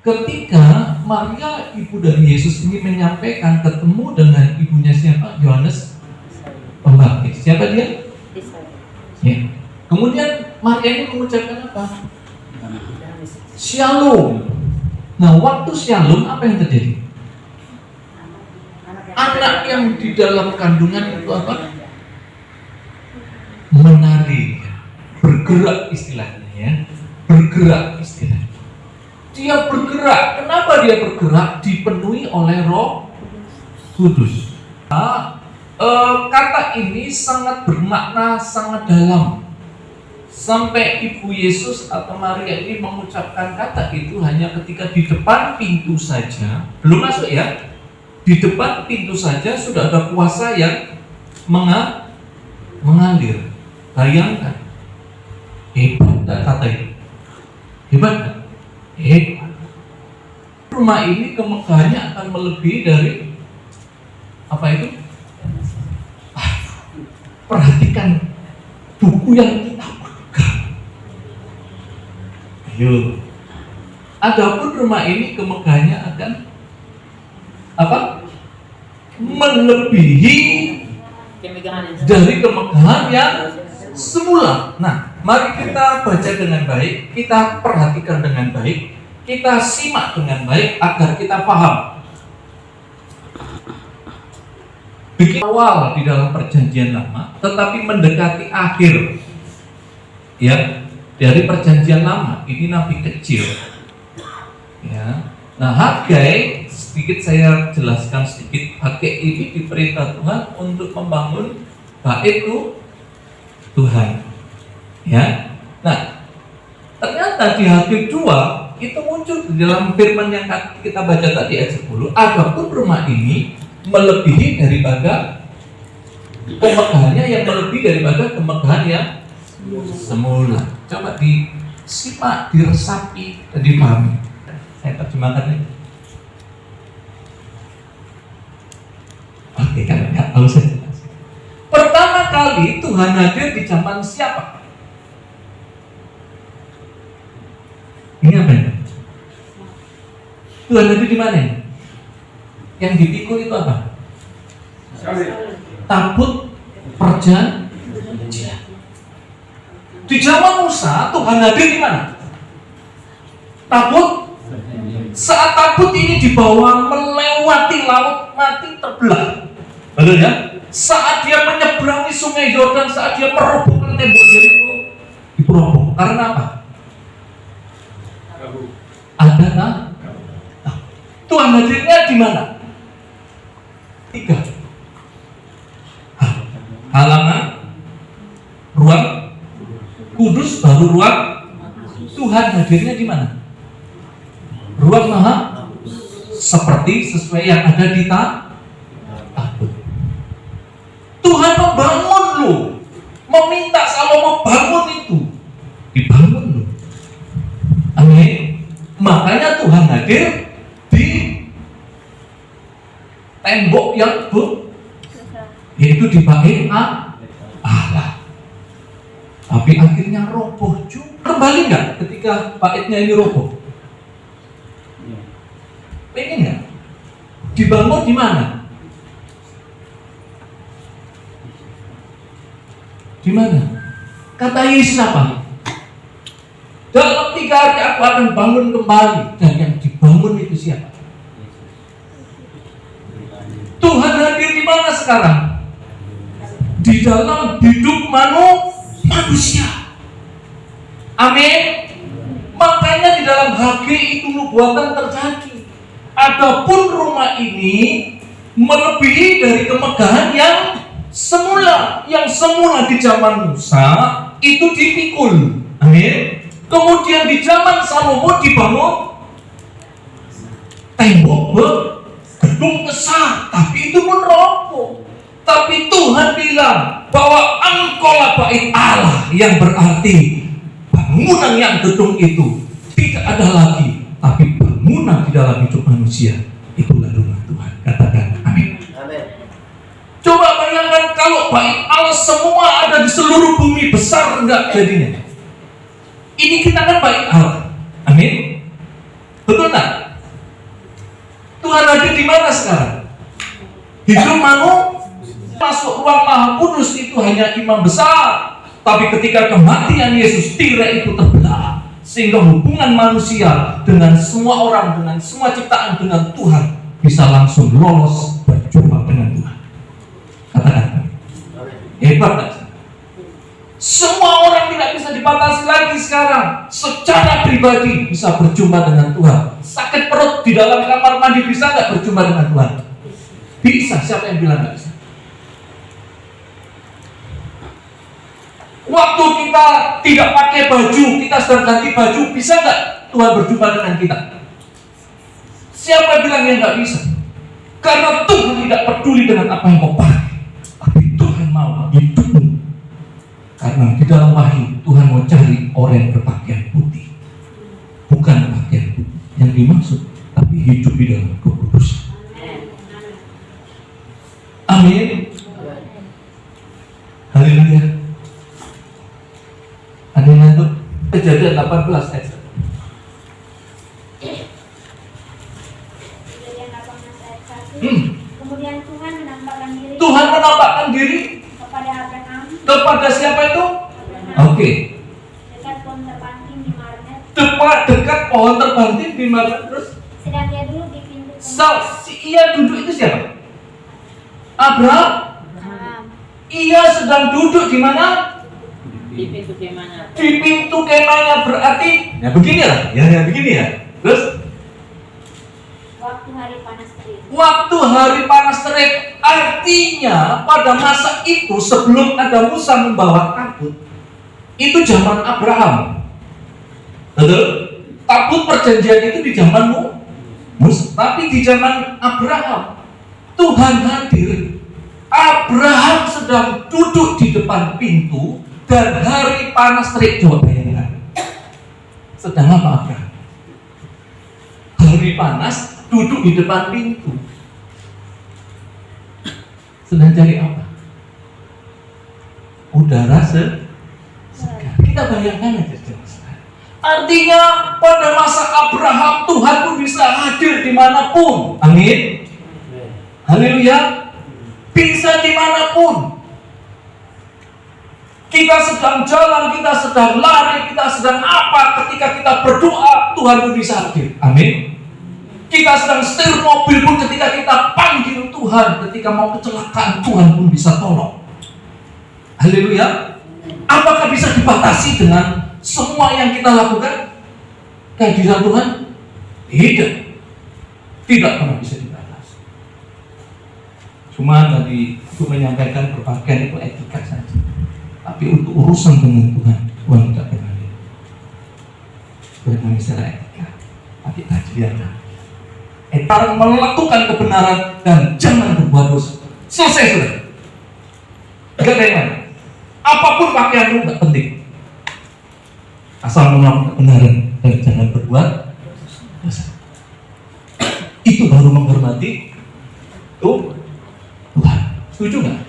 ketika Maria ibu dari Yesus ini menyampaikan ketemu dengan ibunya siapa? Yohanes Pembaptis. Siapa dia? Ya. Kemudian Maria ini mengucapkan apa? Shalom. Nah, waktu shalom apa yang terjadi? Anak yang di dalam kandungan itu apa? Menari, bergerak istilahnya ya. Bergerak istilahnya. Dia bergerak. Kenapa dia bergerak? Dipenuhi oleh Roh Kudus. Nah, kata ini sangat bermakna, sangat dalam. Sampai Ibu Yesus atau Maria ini mengucapkan kata itu hanya ketika di depan pintu saja, belum masuk ya. Di depan pintu saja sudah ada kuasa yang mengalir. Bayangkan, hebat tak kata itu? Hebat tak? Hebat. Rumah ini kemegahannya akan melebihi dari apa itu? Perhatikan buku yang kita pegang. Ayo. Adapun rumah ini kemegahannya akan apa? Melebihi dari kemegahan yang semula. Nah, mari kita baca dengan baik, kita perhatikan dengan baik, kita simak dengan baik agar kita paham. Bikin awal di dalam perjanjian lama, tetapi mendekati akhir ya dari perjanjian lama. Ini nabi kecil ya. Nah, Hagai, sedikit saya jelaskan sedikit. Hagai ini diperintah Tuhan untuk membangun bait Tuhan ya. Nah, ternyata di Hagai 2 itu muncul di dalam firman yang kita baca tadi ayat 10, adapun rumah ini melebihi daripada kemegahannya yang melebihi daripada kemegahan yang semula. Coba disimak, diresapi, dan dipahami. Saya terjemahkan ini. Oke, kalau nggak tahu saya jelaskan. Pertama kali Tuhan hadir di zaman siapa? Ini apa ini? Tuhan hadir di mana ini? Yang dipikul itu apa? Tabut perjanjian. Di zaman Musa Tuhan hadir di mana? Tabut. Saat tabut ini dibawa melewati laut mati terbelah, betul ya? Saat dia menyeberangi sungai Yordan, saat dia merobohkan tembok Yeriko, diroboh. Karena apa? Ada nah? Tuhan hadirnya di mana? 3. Halaman, ruang kudus, baru ruang. Tuhan hadirnya di mana? Ruang maha seperti sesuai yang ada di tabut. Tuhan membangun lo, meminta Salomo bangun itu, dibangun lo. Amin. Makanya Tuhan hadir di tembok yang yaitu di bait Allah. Tapi akhirnya roboh juga. Kembali nggak ketika baitnya ini roboh? Pengen nggak? Dibangun di mana? Di mana? Kata Yesus apa? Dalam 3 hari aku akan bangun kembali. Dan yang dibangun itu siapa? Tuhan hadir di mana sekarang? Di dalam hidup manusia. Amin. Makanya di dalam Hagai itu nubuatan terjadi. Adapun rumah ini melebihi dari kemegahan yang semula. Yang semula di zaman Musa itu dipikul. Amin. Kemudian di zaman Salomo dibangun tembok gedung besar, tapi itu pun roboh. Tapi Tuhan bilang bahwa engkaulah bait Allah, yang berarti bangunan yang gedung itu tidak ada lagi, tapi bangunan di dalam hidup manusia. Itulah rumah Tuhan. Katakan amin. Amin. Coba bayangkan kalau bait Allah semua ada di seluruh bumi, besar enggak jadinya? Ini kita kan bait Allah. Amin. Betul tak? Hidup masuk ruang Maha Kudus itu hanya imam besar. Tapi ketika kematian Yesus, tirai itu terbelah, sehingga hubungan manusia dengan semua orang, dengan semua ciptaan, dengan Tuhan bisa langsung lolos berjumpa dengan Tuhan. Katakan, hebat gak? Semua orang tidak bisa dibatasi lagi sekarang. Secara pribadi bisa berjumpa dengan Tuhan. Sakit perut di dalam kamar mandi bisa gak berjumpa dengan Tuhan? Bisa. Siapa yang bilang gak bisa? Waktu kita tidak pakai baju, kita sedang ganti baju, bisa nggak Tuhan berjumpa dengan kita? Siapa yang bilang yang nggak bisa? Karena Tuhan tidak peduli dengan apa yang kau pakai, tapi Tuhan mau hidupmu. Karena di dalam Wahyu Tuhan mau cari orang yang berpakaian putih, bukan pakaian putih yang dimaksud, tapi hidup di dalam kekudusan. Amin. Haleluya. Ada yang ngantuk? Kejadian 18 ayat 1. Kejadian 18 ayat 1. Kemudian Tuhan menampakkan diri kepada Abraham. Kepada siapa itu? Oke. Dekat pohon terbanting di Mamre. Dekat pohon terbanting di Mamre. Terus sedang dia duduk di pintu. Ia duduk itu siapa? Abraham. Ia sedang duduk di mana? Di pintu kemahnya. Di pintu kemahnya, berarti ya begini lah, ya begini ya. Terus waktu hari panas terik. Waktu hari panas terik, artinya pada masa itu sebelum ada Musa membawa tabut, itu zaman Abraham. Betul? Tabut perjanjian itu di zaman Musa, tapi di zaman Abraham Tuhan hadir. Abraham sedang duduk di depan pintu dan hari panas terik. Coba bayangkan, sedang apa Abraham? Hari panas, duduk di depan pintu, sedang cari apa? Udara segar. Kita bayangkan aja. Artinya pada masa Abraham Tuhan pun bisa hadir dimanapun. Amin. Haleluya. Bisa dimanapun. Kita sedang jalan, kita sedang lari, kita sedang apa, ketika kita berdoa, Tuhan pun bisa hadir. Amin. Kita sedang setir mobil pun, ketika kita panggil Tuhan, ketika mau kecelakaan, Tuhan pun bisa tolong. Haleluya. Apakah bisa dibatasi dengan semua yang kita lakukan? Kehadiran Tuhan? Tidak. Tidak pernah bisa dibatasi. Cuma tadi aku menyampaikan berpakaian itu etika saja. Tapi untuk urusan dengan Tuhan tidak pernah. Bermain secara etika, tapi kajian. Etika melakukan kebenaran dan jangan berbuat dosa. Selesai sudah. Gak ada yang lain. Apapun pakaianmu gak penting. Asal melakukan kebenaran dan jangan berbuat dosa. Itu baru menghormati Tuhan. Setuju nggak?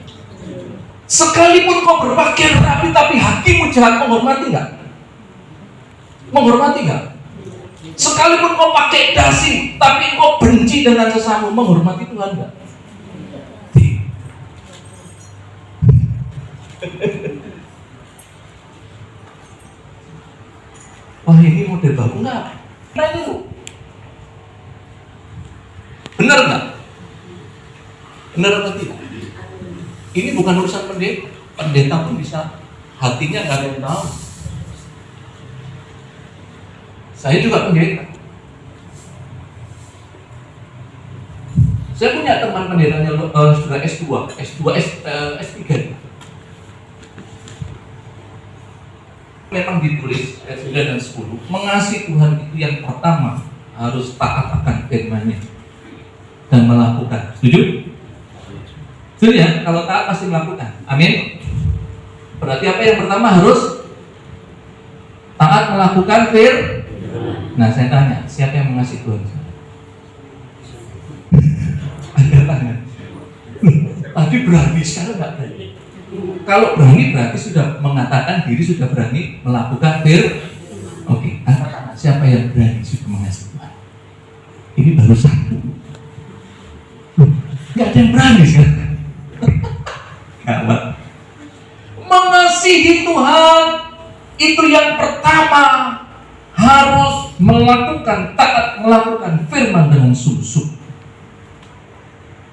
Sekalipun kau berpakaian rapi tapi hatimu jahat, menghormati nggak? Menghormati nggak? Sekalipun kau pakai dasi tapi kau benci dengan sesama, menghormati Tuhan nggak? Wah, ini model baru nggak? Nah ini tuh benar nggak? Benar atau tidak? Ini bukan urusan pendeta. Pendeta pun bisa hatinya nggak ada yang tahu. Saya juga pendeta. Saya punya teman pendetanya sudah S2, S3. Memang ditulis ayat 9 dan 10, mengasihi Tuhan itu yang pertama harus taat akan firman-Nya dan melakukan. Setuju? Setuju ya? Kalau taat pasti melakukan. Amin. Berarti apa yang pertama harus taat melakukan firman. Nah, saya tanya, siapa yang mengasihi Tuhan? Ada tangan. Tadi berani, sekarang nggak berani. Kalau berani berarti sudah mengatakan diri sudah berani melakukan Oke, angkat tangan. Siapa yang berani sudah mengasihi Tuhan? Ini baru satu. Nggak Gak ada yang berani sih. Mengasihi Tuhan itu yang pertama, harus taat melakukan firman dengan sungguh-sungguh.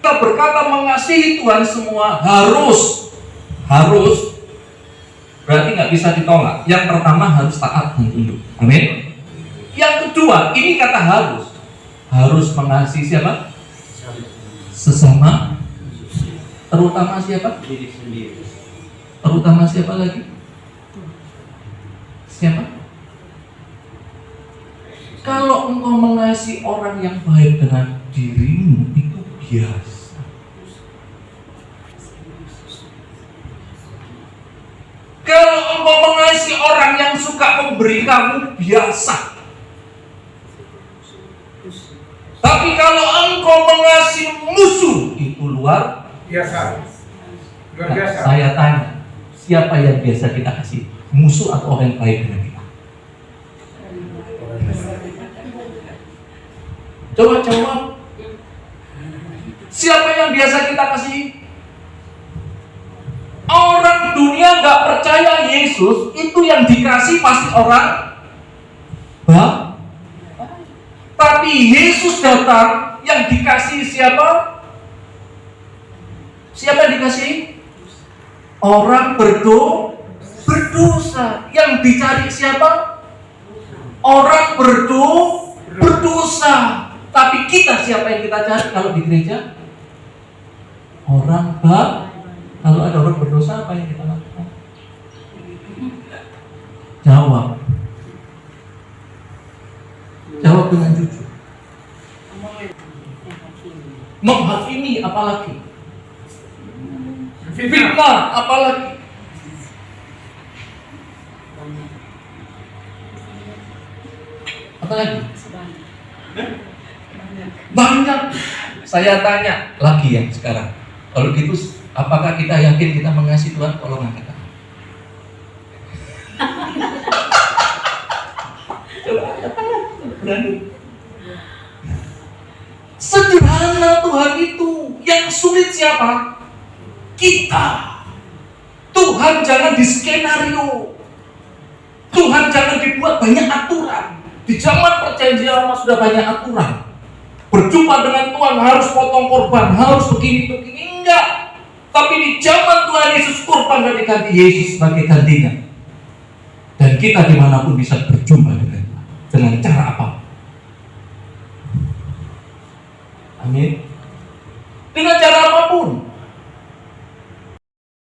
Kita berkata mengasihi Tuhan semua harus berarti nggak bisa ditolak. Yang pertama harus taat dan tunduk. Amin. Yang kedua, ini kata harus mengasihi siapa? Sesama. Terutama siapa? Diri sendiri. Terutama siapa lagi? Siapa? Kalau engkau mengasihi orang yang baik dengan dirimu, itu biasa. Kalau engkau mengasihi orang yang suka memberi kamu, biasa. Tapi kalau engkau mengasihi musuh, itu luar biasa. Luar biasa. Saya tanya, siapa yang biasa kita kasih? Musuh atau orang yang baik dengan kita? Coba jawab. Siapa yang biasa kita kasih? Orang dunia gak percaya Yesus, itu yang dikasih pasti orang baik. Tapi Yesus datang, yang dikasih siapa? Siapa yang dikasih? Orang berdosa. Yang dicari siapa? Orang berdosa. Tapi kita siapa yang kita cari kalau di gereja? Orang baik. Kalau ada orang berdosa, apa yang kita lakukan? Jawab dengan jujur. Menghakimi apalagi? Fitnah apalagi? Apalagi? Banyak. Saya tanya lagi yang sekarang. Kalau gitu, apakah kita yakin kita mengasihi Tuhan? Tolong angkat tangan. Coba angkat tangan. Berani. Sederhana Tuhan itu. Yang sulit siapa? Kita. Tuhan jangan di skenario. Tuhan jangan dibuat banyak aturan. Di zaman perjanjian lama sudah banyak aturan. Berjumpa dengan Tuhan harus potong korban, harus begini. Enggak. Tapi di zaman Tuhan Yesus, korban dan diganti Yesus sebagai gantinya. Dan kita dimanapun bisa berjumpa dengan Tuhan. Dengan cara apa? Amin. Dengan cara